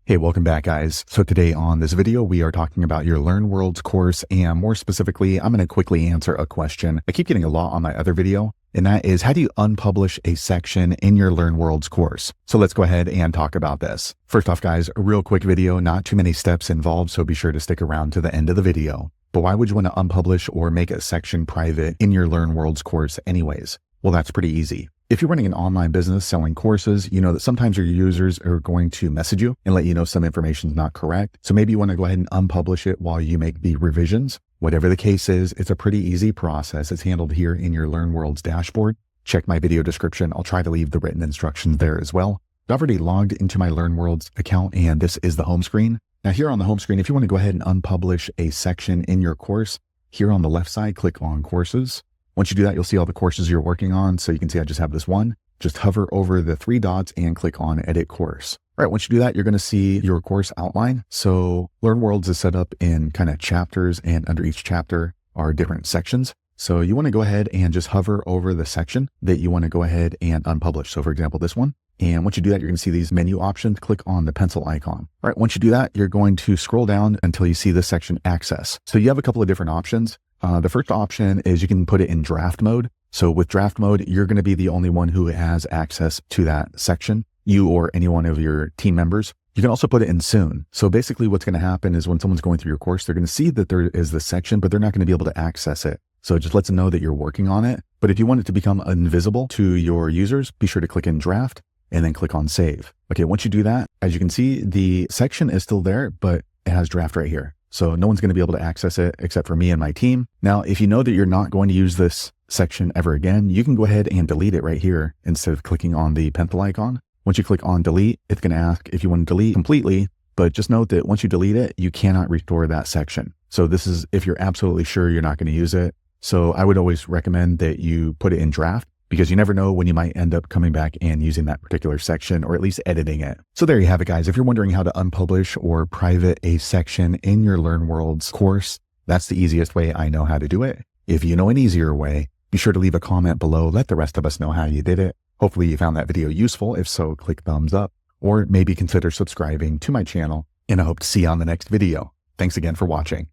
Hey, welcome back guys. So today on this video, we are talking about your LearnWorlds course, and more specifically, I'm going to quickly answer a question I keep getting a lot on my other video, and that is, how do you unpublish a section in your LearnWorlds course? So let's go ahead and talk about this. First off guys, a real quick video, not too many steps involved, so be sure to stick around to the end of the video. But why would you want to unpublish or make a section private in your LearnWorlds course anyways? Well, that's pretty easy. If you're running an online business selling courses, you know that sometimes your users are going to message you and let you know some information is not correct. So maybe you want to go ahead and unpublish it while you make the revisions. Whatever the case is, it's a pretty easy process. It's handled here in your LearnWorlds dashboard. Check my video description. I'll try to leave the written instructions there as well. I've already logged into my LearnWorlds account, and this is the home screen. Now here on the home screen, if you want to go ahead and unpublish a section in your course, here on the left side, click on Courses. Once you do that, you'll see all the courses you're working on. So you can see I just have this one. Just hover over the three dots and click on Edit Course. All right, once you do that, you're going to see your course outline. So LearnWorlds is set up in kind of chapters, and under each chapter are different sections. So you want to go ahead and just hover over the section that you want to go ahead and unpublish. So for example, this one. And once you do that, you're going to see these menu options. Click on the pencil icon. All right, once you do that, you're going to scroll down until you see the section Access. So you have a couple of different options. The first option is you can put it in draft mode. So with draft mode, you're going to be the only one who has access to that section, you or any one of your team members. You can also put it in soon. So basically what's going to happen is when someone's going through your course, they're going to see that there is this section, but they're not going to be able to access it. So it just lets them know that you're working on it. But if you want it to become invisible to your users, be sure to click in draft and then click on save. Okay, once you do that, as you can see, the section is still there, but it has draft right here. So no one's going to be able to access it except for me and my team. Now, if you know that you're not going to use this section ever again, you can go ahead and delete it right here instead of clicking on the pencil icon. Once you click on delete, it's going to ask if you want to delete completely, but just note that once you delete it, you cannot restore that section. So this is if you're absolutely sure you're not going to use it. So I would always recommend that you put it in draft, because you never know when you might end up coming back and using that particular section, or at least editing it. So there you have it, guys. If you're wondering how to unpublish or private a section in your LearnWorlds course, that's the easiest way I know how to do it. If you know an easier way, be sure to leave a comment below. Let the rest of us know how you did it. Hopefully you found that video useful. If so, click thumbs up, or maybe consider subscribing to my channel, and I hope to see you on the next video. Thanks again for watching.